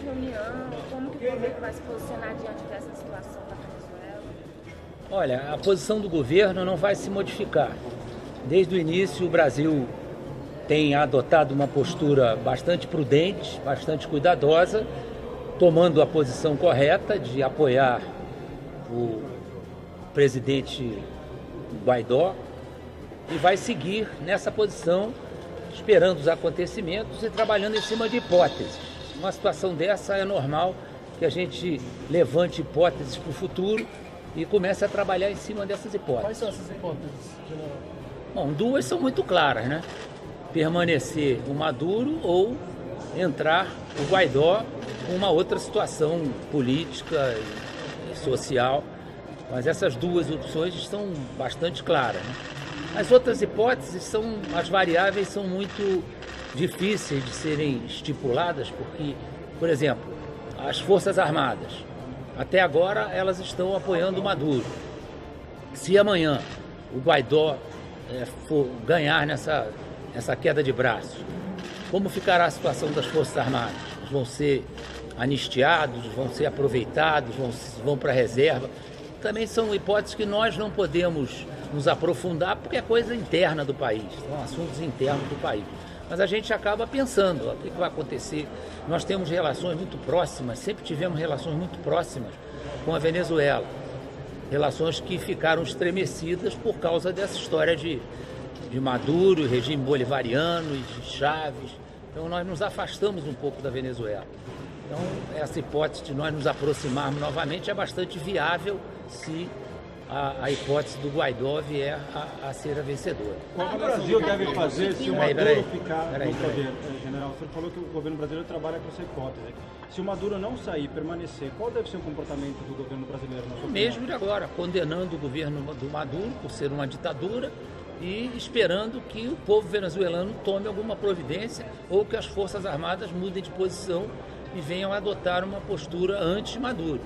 reunião, como que o governo vai se posicionar diante dessa situação da Venezuela? Olha, a posição do governo não vai se modificar. Desde o início, o Brasil tem adotado uma postura bastante prudente, bastante cuidadosa, tomando a posição correta de apoiar o presidente Guaidó e vai seguir nessa posição, esperando os acontecimentos e trabalhando em cima de hipóteses. Uma situação dessa é normal que a gente levante hipóteses para o futuro e comece a trabalhar em cima dessas hipóteses. Quais são essas hipóteses, general? Bom, duas são muito claras, né? Permanecer o Maduro ou entrar o Guaidó com uma outra situação política e social. Mas essas duas opções estão bastante claras, né? As outras hipóteses as variáveis são muito difíceis de serem estipuladas, porque, por exemplo, as Forças Armadas, até agora elas estão apoiando o Maduro. Se amanhã o Guaidó for ganhar nessa queda de braço, como ficará a situação das Forças Armadas? Vão ser anistiados, vão ser aproveitados, vão para a reserva? Também são hipóteses que nós não podemos nos aprofundar porque é coisa interna do país, são assuntos internos do país. Mas a gente acaba pensando, o que vai acontecer? Nós temos relações muito próximas, sempre tivemos relações muito próximas com a Venezuela. Relações que ficaram estremecidas por causa dessa história de Maduro, regime bolivariano e de Chávez. Então nós nos afastamos um pouco da Venezuela. Então essa hipótese de nós nos aproximarmos novamente é bastante viável se a hipótese do Guaidó vier a ser a vencedora. Qual que o Brasil deve fazer se o Maduro ficar no poder? General, o senhor falou que o governo brasileiro trabalha com essa hipótese. Se o Maduro não sair, permanecer, qual deve ser o comportamento do governo brasileiro? Na sua opinião? Mesmo de agora, condenando o governo do Maduro por ser uma ditadura e esperando que o povo venezuelano tome alguma providência ou que as Forças Armadas mudem de posição e venham a adotar uma postura anti-Maduro.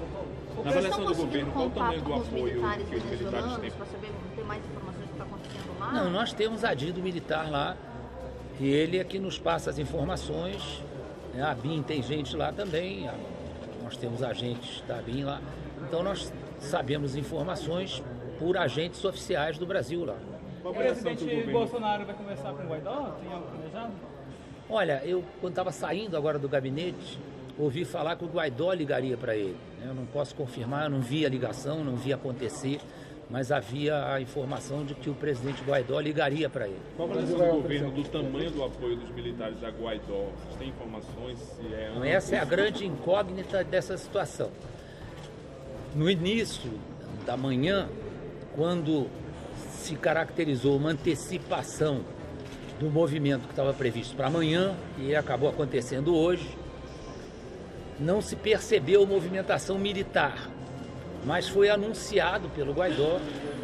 Na avaliação do governo, qual o tamanho do apoio que os militares têm? Para saber, ter mais informações do que está acontecendo lá? Não, nós temos adido militar lá e ele é que nos passa as informações. A BIM tem gente lá também, nós temos agentes da BIM lá. Então nós sabemos informações por agentes oficiais do Brasil lá. O presidente Bolsonaro vai conversar com o Guaidó? Tem algo planejado? Olha, eu quando estava saindo agora do gabinete, ouvi falar que o Guaidó ligaria para ele. Eu não posso confirmar, eu não vi a ligação, não vi acontecer, mas havia a informação de que o presidente Guaidó ligaria para ele. Qual a avaliação do governo do tamanho do apoio dos militares a Guaidó? Vocês têm informações se é... Então, essa é a grande incógnita dessa situação. No início da manhã, quando se caracterizou uma antecipação do movimento que estava previsto para amanhã e acabou acontecendo hoje, não se percebeu movimentação militar, mas foi anunciado pelo Guaidó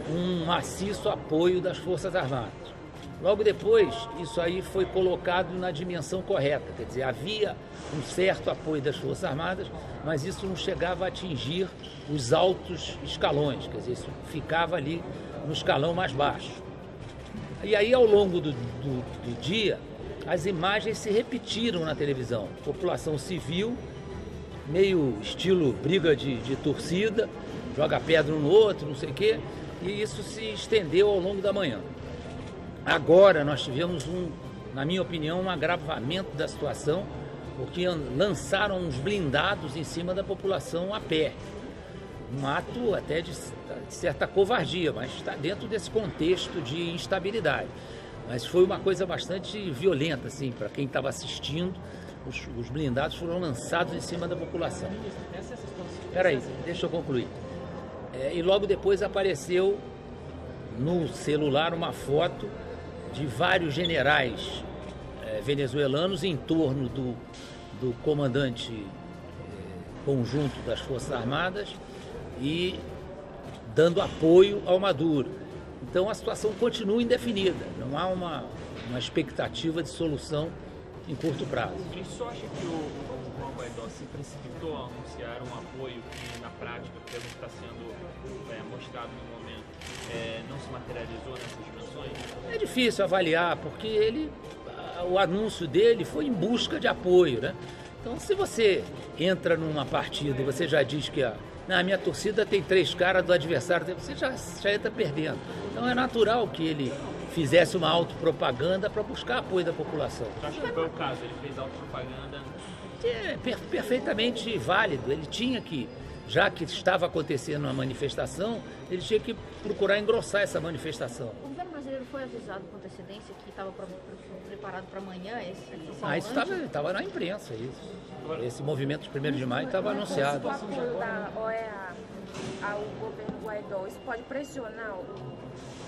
um maciço apoio das Forças Armadas. Logo depois, isso aí foi colocado na dimensão correta, quer dizer, havia um certo apoio das Forças Armadas, mas isso não chegava a atingir os altos escalões, quer dizer, isso ficava ali no escalão mais baixo. E aí, ao longo do dia, as imagens se repetiram na televisão. População civil, meio estilo briga de torcida, joga pedra um no outro, não sei o quê, e isso se estendeu ao longo da manhã. Agora nós tivemos, na minha opinião, um agravamento da situação, porque lançaram uns blindados em cima da população a pé. Um ato até de certa covardia, mas está dentro desse contexto de instabilidade. Mas foi uma coisa bastante violenta, assim, para quem estava assistindo. Os blindados foram lançados em cima da população. Espera aí, deixa eu concluir. E logo depois apareceu no celular uma foto de vários generais venezuelanos em torno do comandante conjunto das Forças Armadas e dando apoio ao Maduro. Então a situação continua indefinida, não há uma expectativa de solução em curto prazo. O senhor acha que o Juan Guaidó se precipitou a anunciar um apoio que, na prática, pelo que está sendo mostrado no momento, não se materializou nessas dimensões? É difícil avaliar, porque o anúncio dele foi em busca de apoio, né? Então, se você entra numa partida e você já diz que a minha torcida tem 3 caras do adversário, você já entra perdendo. Então, é natural que ele fizesse uma autopropaganda para buscar apoio da população. Eu acho que foi o caso, ele fez autopropaganda. É perfeitamente válido. Ele tinha que, já que estava acontecendo uma manifestação, ele tinha que procurar engrossar essa manifestação. O governo brasileiro foi avisado com antecedência que estava preparado para amanhã? Isso estava na imprensa, isso. Esse movimento de 1º de maio estava anunciado. O apoio da OEA ao governo Guaidó, isso pode pressionar o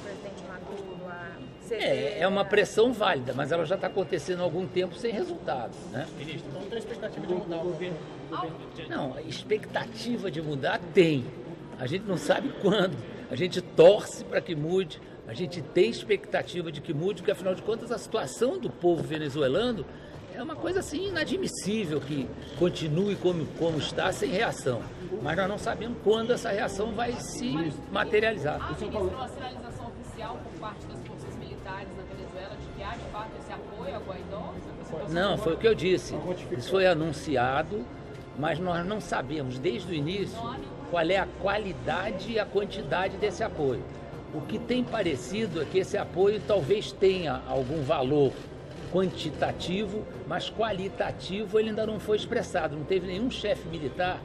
presidente Maduro a ceder? É uma pressão válida, mas ela já está acontecendo há algum tempo sem resultado, né? Ministro, não tem expectativa de mudar o governo? Não, expectativa de mudar tem. A gente não sabe quando. A gente torce para que mude, a gente tem expectativa de que mude, porque afinal de contas a situação do povo venezuelano é uma coisa assim inadmissível que continue como está, sem reação. Mas nós não sabemos quando essa reação vai se materializar. Há, ministro, uma sinalização oficial por parte das forças militares na Venezuela de que há de fato esse apoio a Guaidó? Não, foi o que eu disse. Isso foi anunciado, mas nós não sabemos desde o início qual é a qualidade e a quantidade desse apoio. O que tem parecido é que esse apoio talvez tenha algum valor quantitativo, mas qualitativo ele ainda não foi expressado. Não teve nenhum chefe militar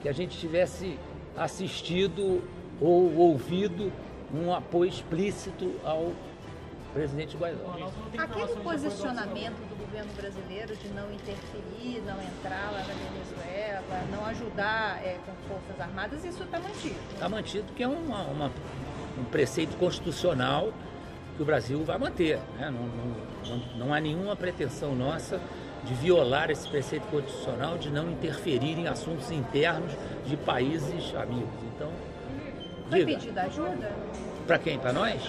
que a gente tivesse assistido ou ouvido um apoio explícito ao presidente Guaidó. Aquele posicionamento do governo brasileiro de não interferir, não entrar lá na Venezuela, não ajudar com forças armadas, isso está mantido? Está mantido, que é um preceito constitucional que o Brasil vai manter, né? Não há nenhuma pretensão nossa de violar esse preceito constitucional, de não interferir em assuntos internos de países amigos. Então, foi pedida ajuda? Para quem? Para nós?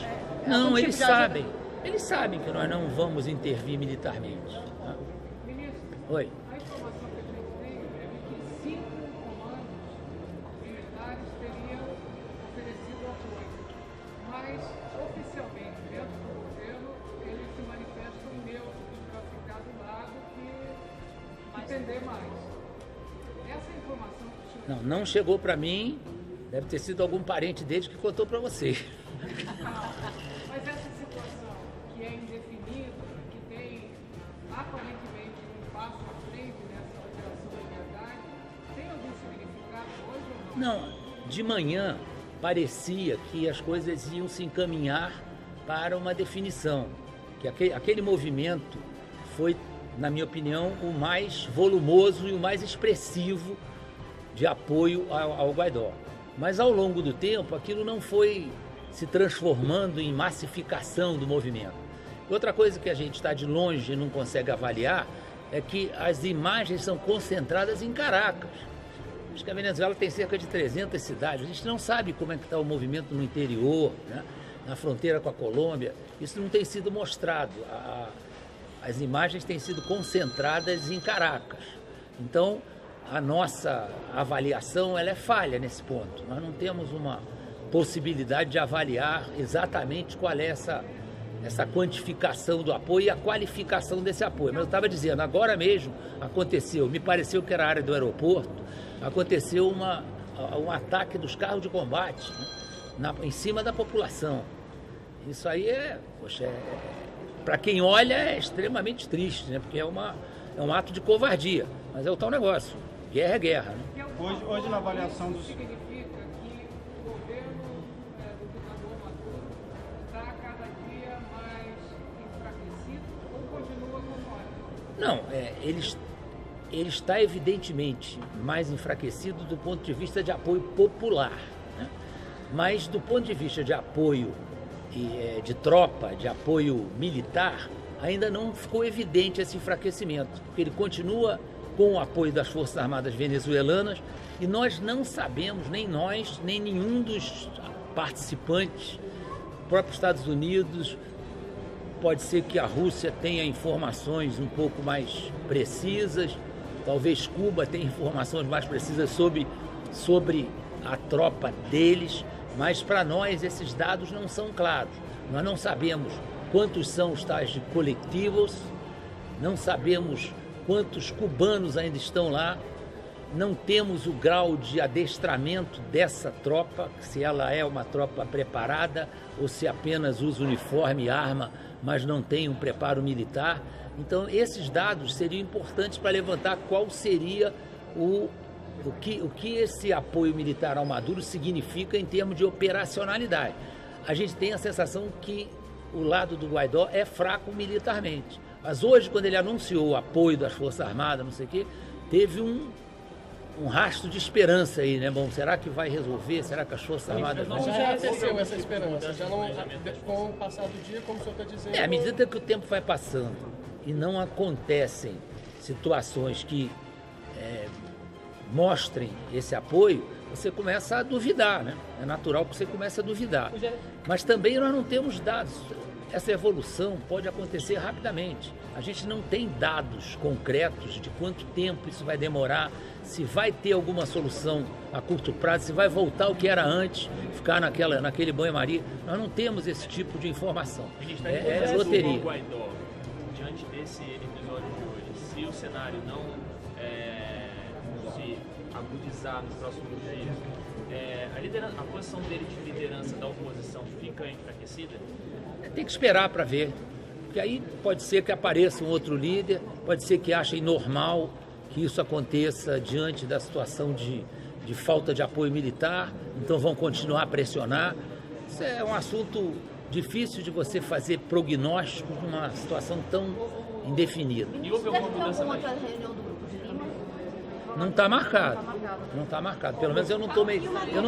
Não, eles sabem. Eles sabem que nós não vamos intervir militarmente. Tá? Oi. A informação que a gente tem é de que 5 comandos militares teriam oferecido apoio, mas oficialmente, dentro do governo, eles se manifestam neutros para ficar do lado que entender mais. Essa informação que o senhor... Não chegou para mim, deve ter sido algum parente deles que contou para você. Mas essa situação que é indefinida, que tem aparentemente um passo à frente nessa operação de verdade, tem algum significado hoje ou não? Não, de manhã parecia que as coisas iam se encaminhar para uma definição, que aquele movimento foi, na minha opinião, o mais volumoso e o mais expressivo de apoio ao Guaidó. Mas ao longo do tempo aquilo não foi se transformando em massificação do movimento. Outra coisa que a gente está de longe e não consegue avaliar é que as imagens são concentradas em Caracas. Acho que a Venezuela tem cerca de 300 cidades. A gente não sabe como é que está o movimento no interior, né? Na fronteira com a Colômbia. Isso não tem sido mostrado. As imagens têm sido concentradas em Caracas. Então, a nossa avaliação ela é falha nesse ponto. Nós não temos uma possibilidade de avaliar exatamente qual é essa quantificação do apoio e a qualificação desse apoio. Mas eu estava dizendo, agora mesmo aconteceu, me pareceu que era a área do aeroporto, aconteceu um ataque dos carros de combate, né, em cima da população. Isso aí para quem olha é extremamente triste, né, porque é um ato de covardia, mas é o tal negócio, guerra é guerra. Né? Hoje na avaliação dos... Não, ele está evidentemente mais enfraquecido do ponto de vista de apoio popular, né? Mas do ponto de vista de apoio de tropa, de apoio militar, ainda não ficou evidente esse enfraquecimento, porque ele continua com o apoio das Forças Armadas venezuelanas e nós não sabemos, nem nós, nem nenhum dos participantes, o próprio Estados Unidos. Pode ser que a Rússia tenha informações um pouco mais precisas, talvez Cuba tenha informações mais precisas sobre a tropa deles, mas para nós esses dados não são claros. Nós não sabemos quantos são os tais de coletivos, não sabemos quantos cubanos ainda estão lá. Não temos o grau de adestramento dessa tropa, se ela é uma tropa preparada ou se apenas usa uniforme e arma, mas não tem um preparo militar. Então, esses dados seriam importantes para levantar qual seria o que esse apoio militar ao Maduro significa em termos de operacionalidade. A gente tem a sensação que o lado do Guaidó é fraco militarmente. Mas hoje, quando ele anunciou o apoio das Forças Armadas, não sei o quê, teve um rastro de esperança aí, né? Bom, será que vai resolver? Será que as Forças Armadas vão... Já aconteceu essa esperança, já não, com o passar do dia, como o senhor está dizendo... À medida que o tempo vai passando e não acontecem situações que mostrem esse apoio, você começa a duvidar, né? É natural que você comece a duvidar. Mas também nós não temos dados. Essa evolução pode acontecer rapidamente. A gente não tem dados concretos de quanto tempo isso vai demorar, se vai ter alguma solução a curto prazo, se vai voltar o que era antes, ficar naquele banho-maria. Nós não temos esse tipo de informação. É loteria. O Guaidó, diante desse episódio de hoje, se o cenário não se agudizar nos próximos dias, a posição dele de liderança da oposição fica enfraquecida? Tem que esperar para ver, porque aí pode ser que apareça um outro líder, pode ser que achem normal que isso aconteça diante da situação de falta de apoio militar, então vão continuar a pressionar. Isso é um assunto difícil de você fazer prognóstico numa situação tão indefinida. E houve alguma mudança mais? Não está marcado. Não está marcado. Pelo menos eu não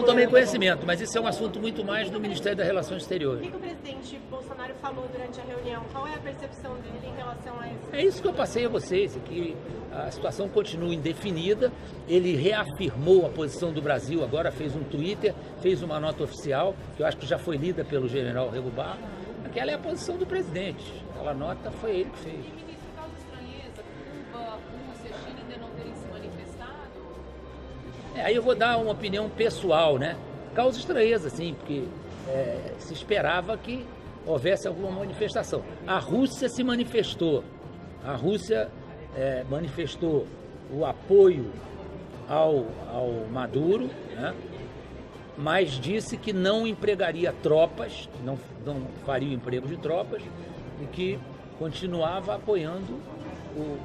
tomei conhecimento, mas isso é um assunto muito mais do Ministério das Relações Exteriores. O que o presidente Bolsonaro falou durante a reunião? Qual é a percepção dele em relação a isso? É isso que eu passei a vocês, que a situação continua indefinida. Ele reafirmou a posição do Brasil, agora fez um Twitter, fez uma nota oficial, que eu acho que já foi lida pelo general Regubá. Aquela é a posição do presidente. Aquela nota foi ele que fez. Aí eu vou dar uma opinião pessoal, né? Causa estranheza, sim, porque se esperava que houvesse alguma manifestação. A Rússia se manifestou. A Rússia manifestou o apoio ao Maduro, né? Mas disse que não empregaria tropas, não faria o emprego de tropas e que continuava apoiando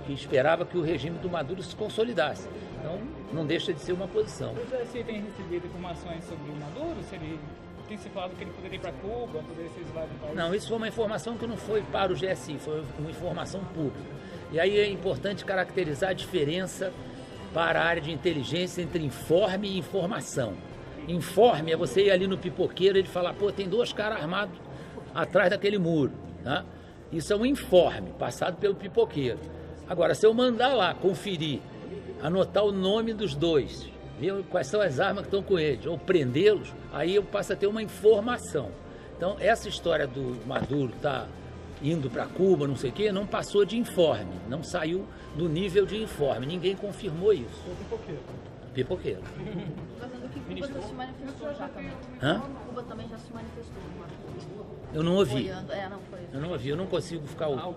que esperava que o regime do Maduro se consolidasse. Então, não deixa de ser uma posição. Você tem recebido informações sobre o Maduro? Tem se falado que ele poderia ir para Cuba, poderia ser exilado no país? Não, isso foi uma informação que não foi para o GSI, foi uma informação pública. E aí é importante caracterizar a diferença para a área de inteligência entre informe e informação. Informe é você ir ali no pipoqueiro e ele falar, pô, tem 2 caras armados atrás daquele muro, tá? Isso é um informe passado pelo pipoqueiro. Agora, se eu mandar lá conferir, anotar o nome dos 2, ver quais são as armas que estão com eles, ou prendê-los, aí eu passo a ter uma informação. Então, essa história do Maduro estar indo para Cuba, não sei o quê, não passou de informe, não saiu do nível de informe, ninguém confirmou isso. Pipoqueiro. Cuba já se manifestou já também. Cuba também já se manifestou. Eu não ouvi. Eu não ouvi, eu não consigo ficar o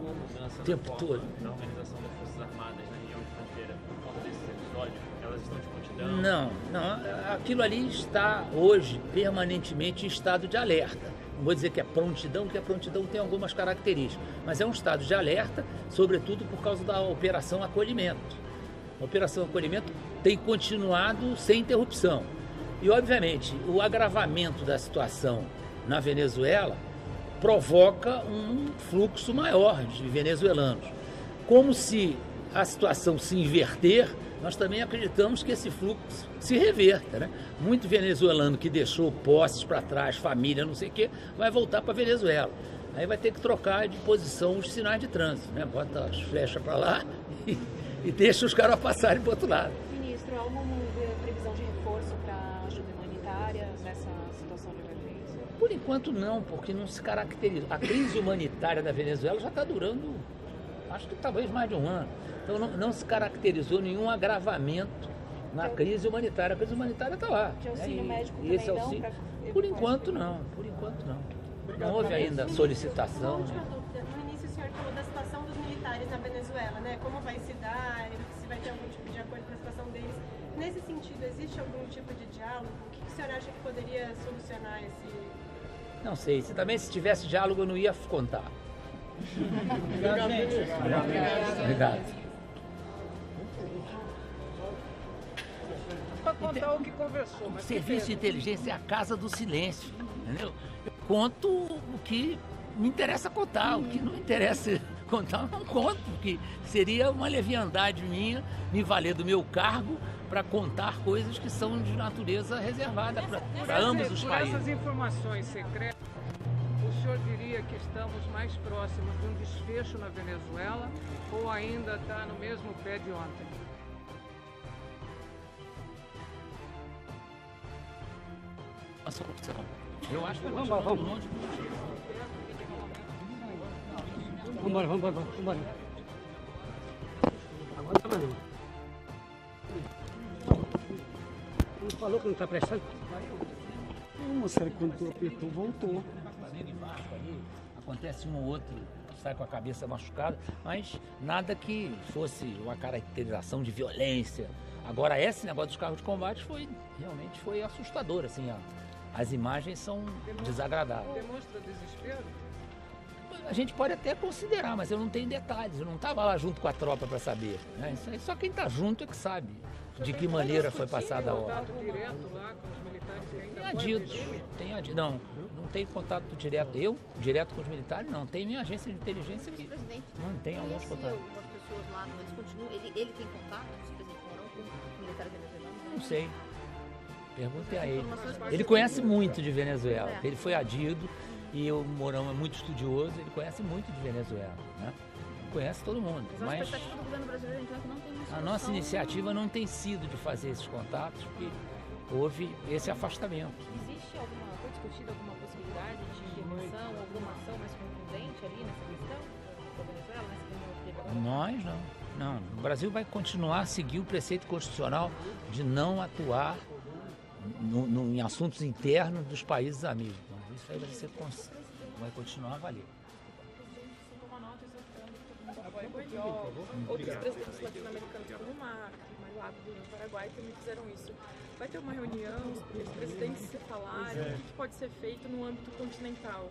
tempo todo. Na organização das Forças Armadas na região de fronteira, por conta desses episódios, elas estão de prontidão? Não. Aquilo ali está hoje permanentemente em estado de alerta. Não vou dizer que é prontidão, porque a prontidão tem algumas características, mas é um estado de alerta, sobretudo por causa da Operação Acolhimento. A Operação Acolhimento tem continuado sem interrupção. E, obviamente, o agravamento da situação na Venezuela provoca um fluxo maior de venezuelanos. Como se a situação se inverter, nós também acreditamos que esse fluxo se reverta, né? Muito venezuelano que deixou posses para trás, família, não sei o quê, vai voltar para a Venezuela. Aí vai ter que trocar de posição os sinais de trânsito, né? Bota as flechas para lá e deixa os caras passarem para o outro lado. Ministro, há alguma previsão de reforço para ajuda humanitária nessa situação de emergência? Por enquanto não, porque não se caracteriza. A crise humanitária da Venezuela já está durando, acho que talvez mais de um ano. Então não se caracterizou nenhum agravamento na crise humanitária. A crise humanitária está lá. De auxílio médico e esse auxílio, por enquanto não. Não houve ainda solicitação. Uma última dúvida. No início o senhor falou da situação dos militares na na Venezuela, né? Como vai se dar, se vai ter algum tipo de acordo para a situação deles. Nesse sentido, existe algum tipo de diálogo? O que o senhor acha que poderia solucionar esse... Não sei, se tivesse diálogo eu não ia contar. Obrigado, gente. Obrigado. Para contar o que conversou, O mas serviço de inteligência é a casa do silêncio, entendeu? Eu conto o que me interessa contar, o que não interessa contar eu não conto, porque seria uma leviandade minha me valer do meu cargo para contar coisas que são de natureza reservada para ambos os países. Por essas informações secretas, o senhor diria que estamos mais próximos de um desfecho na Venezuela ou ainda está no mesmo pé de ontem? Uma solução. Eu acho que vamos. Vamos. Agora tá mandando. Ele falou que não está prestando. Moçada, quando tu apertou, voltou. Acontece um ou outro, sai com a cabeça machucada, mas nada que fosse uma caracterização de violência. Agora, esse negócio dos carros de combate realmente foi assustador, assim, as imagens são desagradáveis. Demonstra desespero? A gente pode até considerar, mas eu não tenho detalhes, eu não estava lá junto com a tropa para saber, né? Isso aí só quem está junto é que sabe de que maneira foi passada a ordem. Direto lá com os militares que ainda Tem adido. Não tenho contato direto. Eu, direto com os militares, não. Tem minha agência de inteligência que não tem alguns contatos. As pessoas lá, eles continuam, ele tem contato, o presidente Mourão, com os militares venezuelanos? Não sei. Perguntem a ele. Ele conhece muito de Venezuela. Ele foi adido e o Mourão é muito estudioso, ele conhece muito de Venezuela, né? Conhece todo mundo. Mas a expectativa do governo brasileiro então é que não tem uma solução. A nossa iniciativa não tem sido de fazer esses contatos, porque houve esse afastamento. Foi discutida alguma possibilidade de intervenção, alguma ação mais contundente ali nessa questão da Venezuela, nessa reunião que teve agora? Nós não. O Brasil vai continuar a seguir o preceito constitucional de não atuar em assuntos internos dos países amigos. Então, isso aí vai continuar a valer. Outros presidentes latino-americanos, como o Marlago do Paraguai, também fizeram isso. Vai ter uma reunião, os presidentes se falarem, o que pode ser feito no âmbito continental?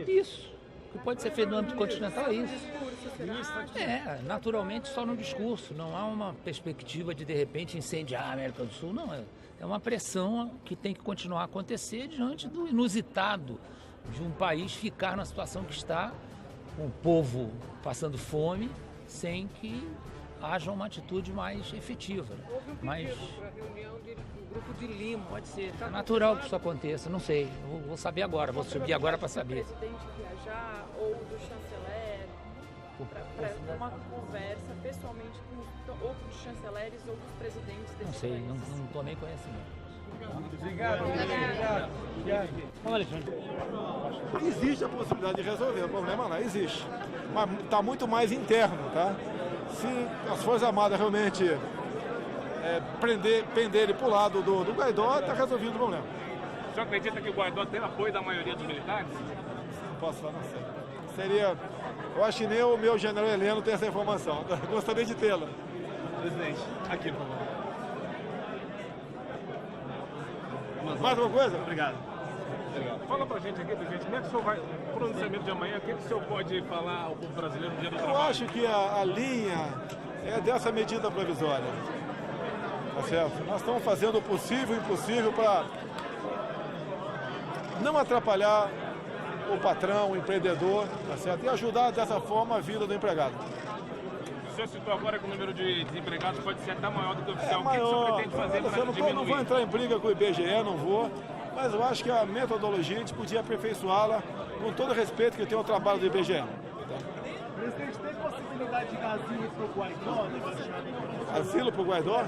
Isso. O que pode ser feito no âmbito continental é isso. Naturalmente só no discurso. Não há uma perspectiva de repente incendiar a América do Sul. Não, é uma pressão que tem que continuar a acontecer diante do inusitado de um país ficar na situação que está, com o povo passando fome, sem que haja uma atitude mais efetiva. Houve um pedido para a reunião do Grupo de Lima. Pode ser. É natural que isso aconteça, não sei. Vou saber agora, vou subir agora para saber. O presidente viajar ou do chanceler para uma conversa pessoalmente com outros chanceleres ou dos presidentes desses Não sei, países. não tomei conhecimento. Obrigado. Vamos, Alexandre. Existe a possibilidade de resolver, o problema não existe. Mas está muito mais interno, tá? Se as Forças Armadas realmente penderem para o lado do Guaidó, está resolvido o problema. O senhor acredita que o Guaidó tem apoio da maioria dos militares? Não posso falar, não sei. Seria... Eu acho que nem o meu general Heleno tem essa informação. Gostaria de tê-la. Presidente, aqui, por favor. Mais uma coisa? Obrigado. Fala pra gente aqui, presidente, como é que o senhor vai, o pronunciamento de amanhã, o que o senhor pode falar ao povo brasileiro no dia do trabalho? Eu acho que a linha é dessa medida provisória. Tá certo? Nós estamos fazendo o possível e o impossível para não atrapalhar o patrão, o empreendedor, tá certo? E ajudar dessa forma a vida do empregado. O senhor citou agora que o número de desempregados pode ser até maior do que o oficial. O que o senhor pretende fazer para diminuir? Eu não vou entrar em briga com o IBGE, não vou, mas eu acho que a metodologia a gente podia aperfeiçoá-la com todo o respeito que tem o trabalho do IBGE. Presidente, tem possibilidade de dar asilo para o Guaidó? Asilo para o Guaidó?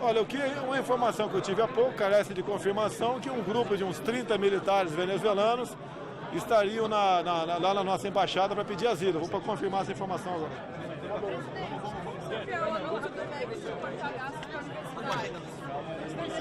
Olha, uma informação que eu tive há pouco, carece de confirmação, que um grupo de uns 30 militares venezuelanos estariam lá na nossa embaixada para pedir asilo. Vou confirmar essa informação agora. Presidente,